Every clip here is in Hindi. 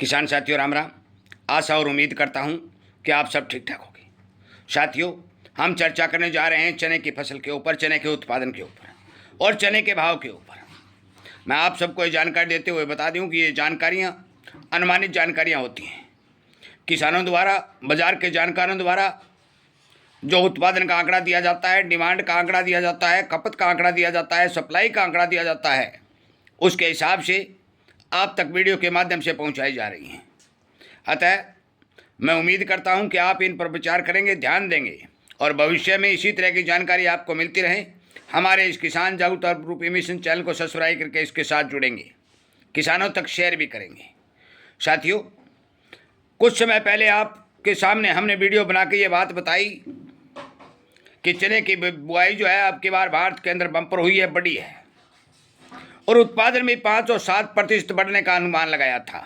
किसान साथियों राम राम। आशा और उम्मीद करता हूं कि आप सब ठीक ठाक होंगे। साथियों, हम चर्चा करने जा रहे हैं चने की फसल के ऊपर, चने के उत्पादन के ऊपर और चने के भाव के ऊपर। मैं आप सबको ये जानकारी देते हुए बता दूं कि ये जानकारियां अनुमानित जानकारियां होती हैं। किसानों द्वारा, बाजार के जानकारों द्वारा जो उत्पादन का आंकड़ा दिया जाता है, डिमांड का आंकड़ा दिया जाता है, खपत का आंकड़ा दिया जाता है, सप्लाई का आंकड़ा दिया जाता है, उसके हिसाब से आप तक वीडियो के माध्यम से पहुंचाई जा रही हैं। अतः मैं उम्मीद करता हूं कि आप इन पर विचार करेंगे, ध्यान देंगे और भविष्य में इसी तरह की जानकारी आपको मिलती रहे। हमारे इस किसान जागरूकता रूपी मिशन चैनल को सब्सक्राइब करके इसके साथ जुड़ेंगे, किसानों तक शेयर भी करेंगे। साथियों, कुछ समय पहले आपके सामने हमने वीडियो बना के ये बात बताई कि चने की बुआई जो है अब की बार भारत के अंदर बम्पर हुई है, बड़ी है और उत्पादन में 5 और 7% बढ़ने का अनुमान लगाया था।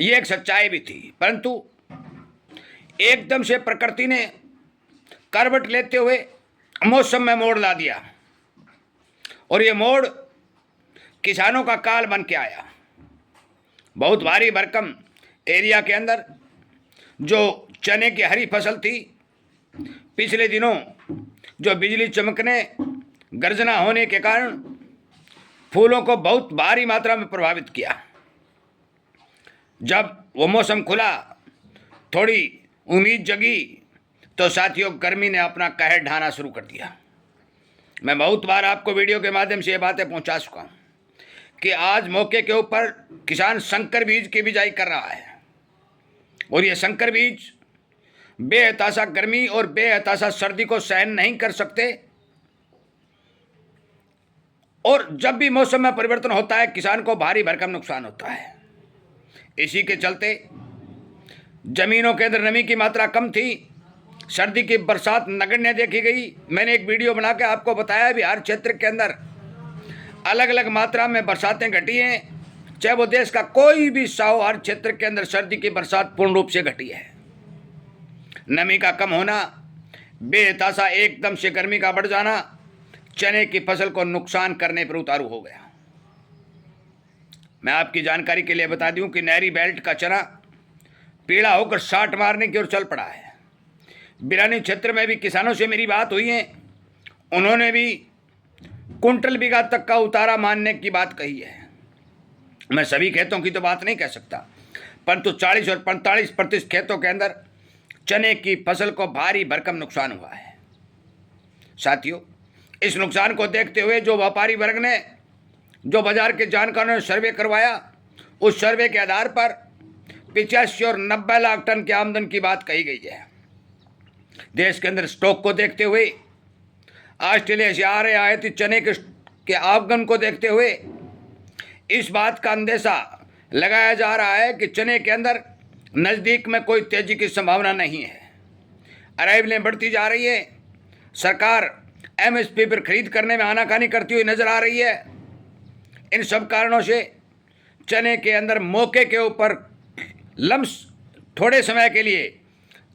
ये एक सच्चाई भी थी, परंतु एकदम से प्रकृति ने करवट लेते हुए मौसम में मोड़ ला दिया और ये मोड़ किसानों का काल बन के आया। बहुत भारी भरकम एरिया के अंदर जो चने की हरी फसल थी, पिछले दिनों जो बिजली चमकने, गर्जना होने के कारण फूलों को बहुत भारी मात्रा में प्रभावित किया। जब वो मौसम खुला, थोड़ी उम्मीद जगी, तो साथियों गर्मी ने अपना कहर ढाना शुरू कर दिया। मैं बहुत बार आपको वीडियो के माध्यम से ये बातें पहुंचा चुका हूं कि आज मौके के ऊपर किसान संकर बीज की बिजाई कर रहा है और ये संकर बीज बेहताशा गर्मी और बेहताशा सर्दी को सहन नहीं कर सकते और जब भी मौसम में परिवर्तन होता है किसान को भारी भरकम नुकसान होता है। इसी के चलते जमीनों के अंदर नमी की मात्रा कम थी, सर्दी की बरसात नगण्य देखी गई। मैंने एक वीडियो बना के आपको बताया भी, हर क्षेत्र के अंदर अलग अलग मात्रा में बरसातें घटी हैं, चाहे वो देश का कोई भी हिस्सा हो, हर क्षेत्र के अंदर सर्दी की बरसात पूर्ण रूप से घटी है। नमी का कम होना, बेहताशा एकदम से गर्मी का बढ़ जाना चने की फसल को नुकसान करने पर उतारू हो गया। मैं आपकी जानकारी के लिए बता दूं कि नहरी बेल्ट का चना पीला होकर साट मारने की ओर चल पड़ा है। बिरानी क्षेत्र में भी किसानों से मेरी बात हुई है, उन्होंने भी कुंटल बीघा तक का उतारा मानने की बात कही है। मैं सभी खेतों की तो बात नहीं कह सकता, परंतु 40 और 45% खेतों के अंदर चने की फसल को भारी भरकम नुकसान हुआ है। साथियों, इस नुकसान को देखते हुए जो व्यापारी वर्ग ने, जो बाजार के जानकारों ने सर्वे करवाया, उस सर्वे के आधार पर 85 और 90 लाख टन की आमदन की बात कही गई है। देश के अंदर स्टॉक को देखते हुए, ऑस्ट्रेलिया से आ रहे आयातित चने के आगमन को देखते हुए इस बात का अंदेशा लगाया जा रहा है कि चने के अंदर नज़दीक में कोई तेजी की संभावना नहीं है। अराइवलें बढ़ती जा रही है, सरकार एमएसपी पर खरीद करने में आनाकानी करती हुई नजर आ रही है। इन सब कारणों से चने के अंदर मौके के ऊपर थोड़े समय के लिए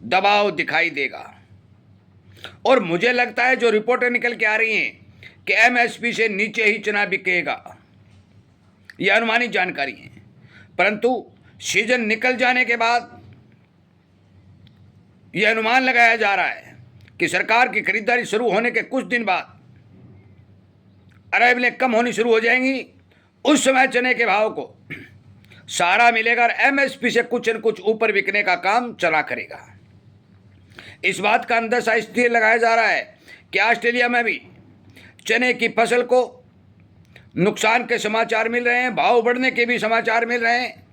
दबाव दिखाई देगा और मुझे लगता है जो रिपोर्टें निकल के आ रही हैं कि एमएसपी से नीचे ही चना बिकेगा। यह अनुमानित जानकारी है, परंतु सीजन निकल जाने के बाद यह अनुमान लगाया जा रहा है कि सरकार की खरीदारी शुरू होने के कुछ दिन बाद अराइवलें कम होनी शुरू हो जाएंगी। उस समय चने के भाव को सहारा मिलेगा और एमएसपी से कुछ न कुछ ऊपर बिकने का काम चला करेगा। इस बात का अंदेशा इसलिए लगाया जा रहा है कि ऑस्ट्रेलिया में भी चने की फसल को नुकसान के समाचार मिल रहे हैं, भाव बढ़ने के भी समाचार मिल रहे हैं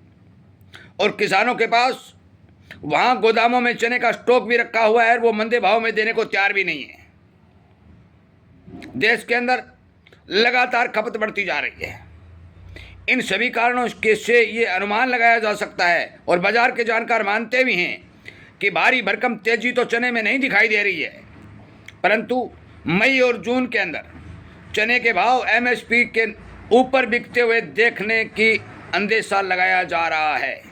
और किसानों के पास वहाँ गोदामों में चने का स्टॉक भी रखा हुआ है, वो मंदे भाव में देने को तैयार भी नहीं है। देश के अंदर लगातार खपत बढ़ती जा रही है। इन सभी कारणों के से ये अनुमान लगाया जा सकता है और बाजार के जानकार मानते भी हैं कि भारी भरकम तेजी तो चने में नहीं दिखाई दे रही है, परंतु मई और जून के अंदर चने के भाव एमएसपी के ऊपर बिकते हुए देखने की अंदेशा लगाया जा रहा है।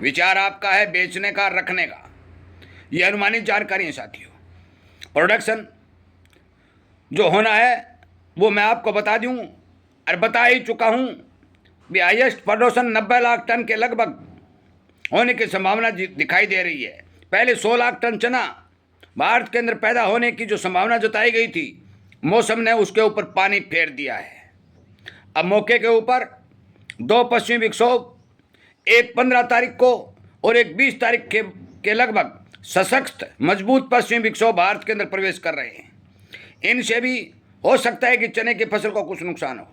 विचार आपका है बेचने का, रखने का। यह अनुमानित जानकारी है साथियों। प्रोडक्शन जो होना है वो मैं आपको बता दूं और बता ही चुका हूं भी हाईएस्ट प्रोडक्शन 90 लाख टन के लगभग होने की संभावना दिखाई दे रही है। पहले 100 लाख टन चना भारत के अंदर पैदा होने की जो संभावना जताई गई थी, मौसम ने उसके ऊपर पानी फेर दिया है। अब मौके के ऊपर 2 पश्चिमी विक्षोभ, एक 15 तारीख को और एक 20 तारीख के लगभग सशक्त मजबूत पश्चिमी विक्षोभ भारत के अंदर प्रवेश कर रहे हैं। इनसे भी हो सकता है कि चने की फसल को कुछ नुकसान हो,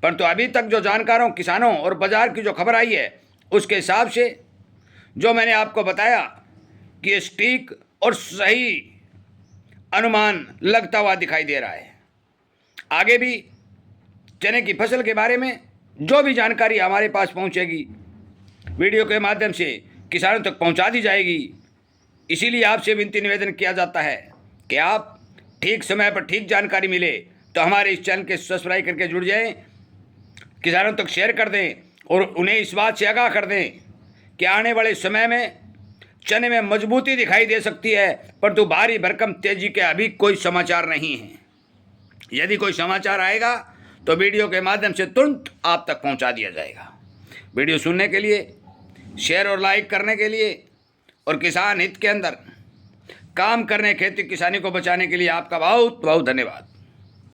परंतु अभी तक जो जानकारों, किसानों और बाजार की जो खबर आई है उसके हिसाब से जो मैंने आपको बताया कि ये सटीक और सही अनुमान लगता हुआ दिखाई दे रहा है। आगे भी चने की फसल के बारे में जो भी जानकारी हमारे पास पहुंचेगी, वीडियो के माध्यम से किसानों तक पहुंचा दी जाएगी। इसीलिए आपसे विनती निवेदन किया जाता है कि आप ठीक समय पर ठीक जानकारी मिले तो हमारे इस चैनल के सब्सक्राइब करके जुड़ जाएं, किसानों तक शेयर कर दें और उन्हें इस बात से आगाह कर दें कि आने वाले समय में चने में मजबूती दिखाई दे सकती है, परंतु भारी भरकम तेजी के अभी कोई समाचार नहीं है। यदि कोई समाचार आएगा तो वीडियो के माध्यम से तुरंत आप तक पहुंचा दिया जाएगा। वीडियो सुनने के लिए, शेयर और लाइक करने के लिए और किसान हित के अंदर काम करने, खेती किसानी को बचाने के लिए आपका बहुत बहुत धन्यवाद।